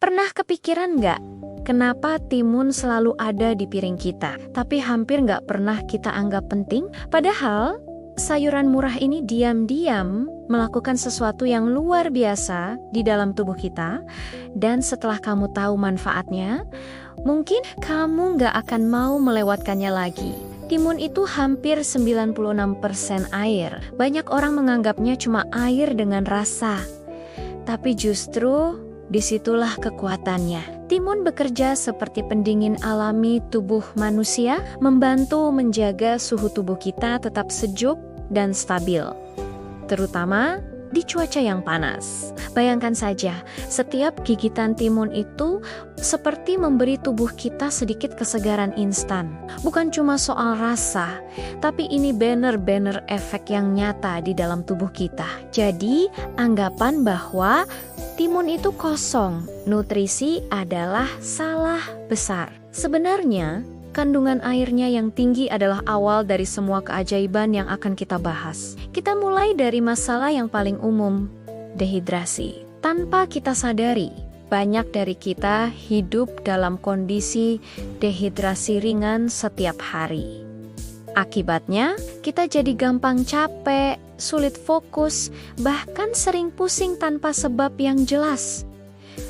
Pernah kepikiran nggak? Kenapa timun selalu ada di piring kita, tapi hampir nggak pernah kita anggap penting? Padahal, sayuran murah ini diam-diam melakukan sesuatu yang luar biasa di dalam tubuh kita. Dan setelah kamu tahu manfaatnya, mungkin kamu nggak akan mau melewatkannya lagi. Timun itu hampir 96% air. Banyak orang menganggapnya cuma air dengan rasa. Tapi justru disitulah kekuatannya. Timun bekerja seperti pendingin alami tubuh manusia, membantu menjaga suhu tubuh kita tetap sejuk dan stabil, terutama di cuaca yang panas. Bayangkan saja, setiap gigitan timun itu seperti memberi tubuh kita sedikit kesegaran instan. Bukan cuma soal rasa, tapi ini benar-benar efek yang nyata di dalam tubuh kita. Jadi, anggapan bahwa timun itu kosong, nutrisi adalah salah besar. Sebenarnya, kandungan airnya yang tinggi adalah awal dari semua keajaiban yang akan kita bahas. Kita mulai dari masalah yang paling umum, dehidrasi. Tanpa kita sadari, banyak dari kita hidup dalam kondisi dehidrasi ringan setiap hari. Akibatnya, kita jadi gampang capek, sulit fokus, bahkan sering pusing tanpa sebab yang jelas.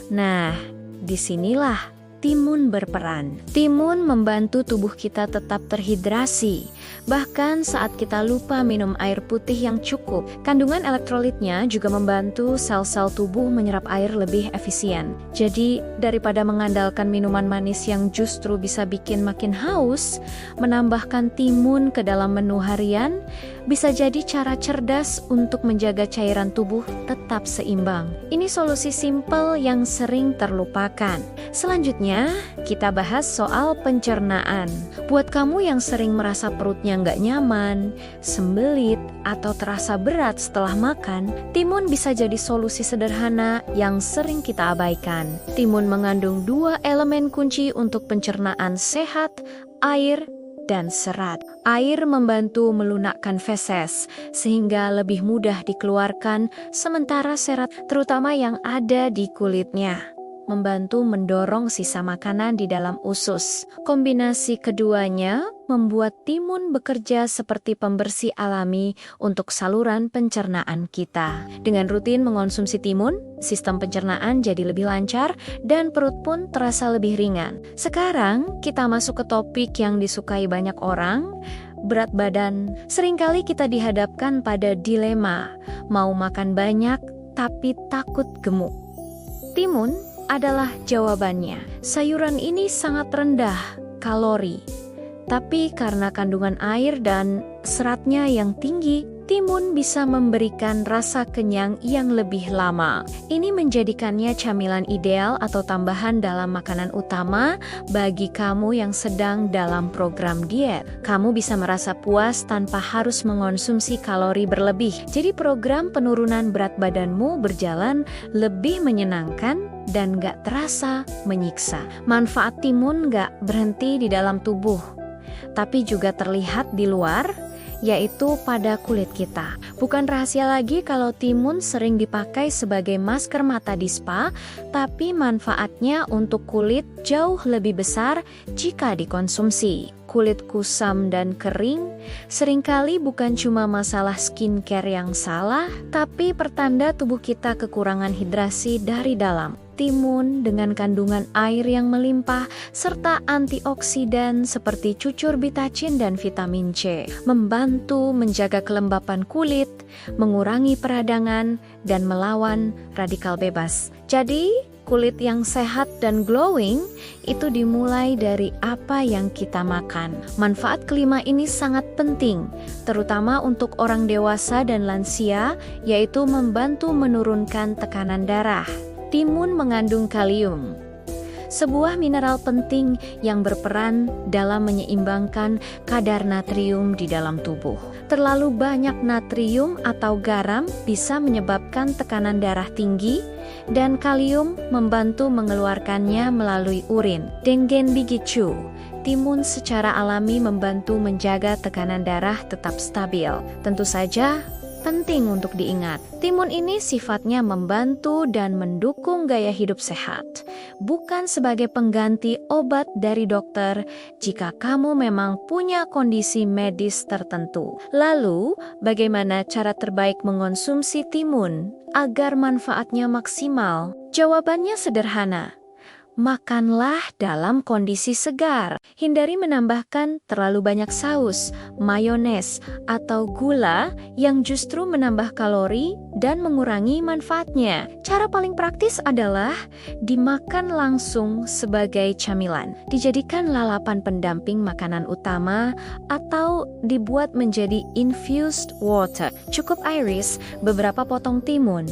Nah, disinilah timun berperan. Timun membantu tubuh kita tetap terhidrasi. Bahkan saat kita lupa minum air putih yang cukup, kandungan elektrolitnya juga membantu sel-sel tubuh menyerap air lebih efisien. Jadi, daripada mengandalkan minuman manis yang justru bisa bikin makin haus, menambahkan timun ke dalam menu harian bisa jadi cara cerdas untuk menjaga cairan tubuh tetap seimbang. Ini solusi simpel yang sering terlupakan. Selanjutnya, kita bahas soal pencernaan. Buat kamu yang sering merasa perutnya nggak nyaman, sembelit, atau terasa berat setelah makan, timun bisa jadi solusi sederhana yang sering kita abaikan. Timun mengandung 2 elemen kunci untuk pencernaan sehat, air dan serat. Air membantu melunakkan feses, sehingga lebih mudah dikeluarkan, sementara serat, terutama yang ada di kulitnya, membantu mendorong sisa makanan di dalam usus. Kombinasi keduanya membuat timun bekerja seperti pembersih alami untuk saluran pencernaan kita. Dengan rutin mengonsumsi timun, sistem pencernaan jadi lebih lancar dan perut pun terasa lebih ringan. Sekarang kita masuk ke topik yang disukai banyak orang, berat badan. Seringkali kita dihadapkan pada dilema, mau makan banyak tapi takut gemuk. Timun adalah jawabannya. Sayuran ini sangat rendah kalori, tapi karena kandungan air dan seratnya yang tinggi, timun bisa memberikan rasa kenyang yang lebih lama. Ini menjadikannya camilan ideal atau tambahan dalam makanan utama bagi kamu yang sedang dalam program diet. Kamu bisa merasa puas tanpa harus mengonsumsi kalori berlebih. Jadi program penurunan berat badanmu berjalan lebih menyenangkan dan gak terasa menyiksa. Manfaat timun gak berhenti di dalam tubuh, tapi juga terlihat di luar, yaitu pada kulit kita. Bukan rahasia lagi kalau timun sering dipakai sebagai masker mata di spa, tapi manfaatnya untuk kulit jauh lebih besar jika dikonsumsi. Kulit kusam dan kering seringkali bukan cuma masalah skincare yang salah, tapi pertanda tubuh kita kekurangan hidrasi dari dalam. Timun dengan kandungan air yang melimpah serta antioksidan seperti cucur bitacin dan vitamin C membantu menjaga kelembapan kulit, mengurangi peradangan, dan melawan radikal bebas. Jadi, kulit yang sehat dan glowing itu dimulai dari apa yang kita makan. Manfaat kelima ini sangat penting, terutama untuk orang dewasa dan lansia, yaitu membantu menurunkan tekanan darah. Timun mengandung kalium, sebuah mineral penting yang berperan dalam menyeimbangkan kadar natrium di dalam tubuh. Terlalu banyak natrium atau garam bisa menyebabkan tekanan darah tinggi, dan kalium membantu mengeluarkannya melalui urin. Dengan begitu, timun secara alami membantu menjaga tekanan darah tetap stabil. Tentu saja, Penting untuk diingat, timun ini sifatnya membantu dan mendukung gaya hidup sehat, bukan sebagai pengganti obat dari dokter jika kamu memang punya kondisi medis tertentu. Lalu, bagaimana cara terbaik mengonsumsi timun agar manfaatnya maksimal? Jawabannya sederhana. Makanlah dalam kondisi segar. Hindari menambahkan terlalu banyak saus, mayones, atau gula yang justru menambah kalori dan mengurangi manfaatnya. Cara paling praktis adalah dimakan langsung sebagai camilan. Dijadikan lalapan pendamping makanan utama atau dibuat menjadi infused water. Cukup iris beberapa potong timun.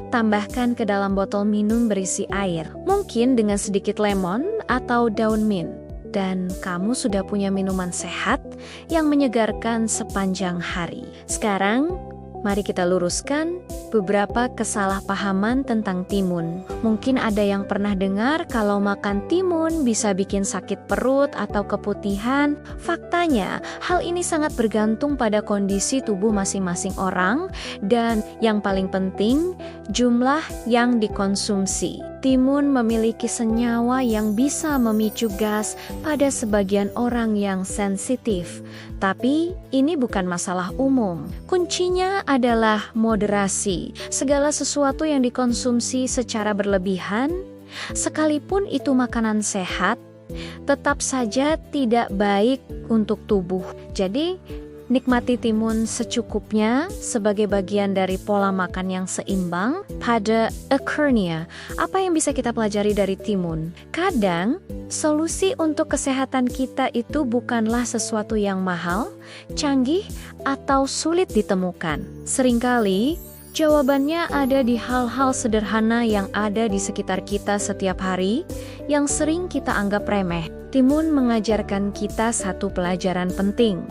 Tambahkan ke dalam botol minum berisi air, mungkin dengan sedikit lemon atau daun mint. Dan kamu sudah punya minuman sehat yang menyegarkan sepanjang hari. Sekarang, mari kita luruskan beberapa kesalahpahaman tentang timun. Mungkin ada yang pernah dengar kalau makan timun bisa bikin sakit perut atau keputihan. Faktanya, hal ini sangat bergantung pada kondisi tubuh masing-masing orang dan yang paling penting, jumlah yang dikonsumsi. Timun memiliki senyawa yang bisa memicu gas pada sebagian orang yang sensitif. Tapi ini bukan masalah umum. Kuncinya adalah moderasi. Segala sesuatu yang dikonsumsi secara berlebihan, sekalipun itu makanan sehat, tetap saja tidak baik untuk tubuh. Jadi, nikmati timun secukupnya sebagai bagian dari pola makan yang seimbang. Pada akhirnya, apa yang bisa kita pelajari dari timun? Kadang, solusi untuk kesehatan kita itu bukanlah sesuatu yang mahal, canggih, atau sulit ditemukan. Seringkali, jawabannya ada di hal-hal sederhana yang ada di sekitar kita setiap hari, yang sering kita anggap remeh. Timun mengajarkan kita satu pelajaran penting,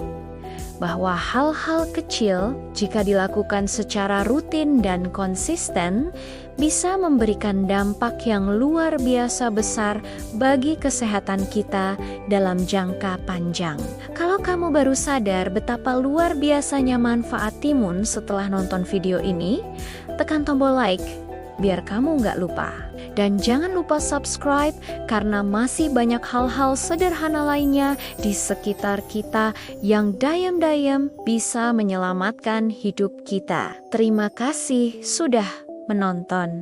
bahwa hal-hal kecil jika dilakukan secara rutin dan konsisten bisa memberikan dampak yang luar biasa besar bagi kesehatan kita dalam jangka panjang. Kalau kamu baru sadar betapa luar biasanya manfaat timun setelah nonton video ini, tekan tombol like biar kamu nggak lupa. Dan jangan lupa subscribe karena masih banyak hal-hal sederhana lainnya di sekitar kita yang diam-diam bisa menyelamatkan hidup kita. Terima kasih sudah menonton.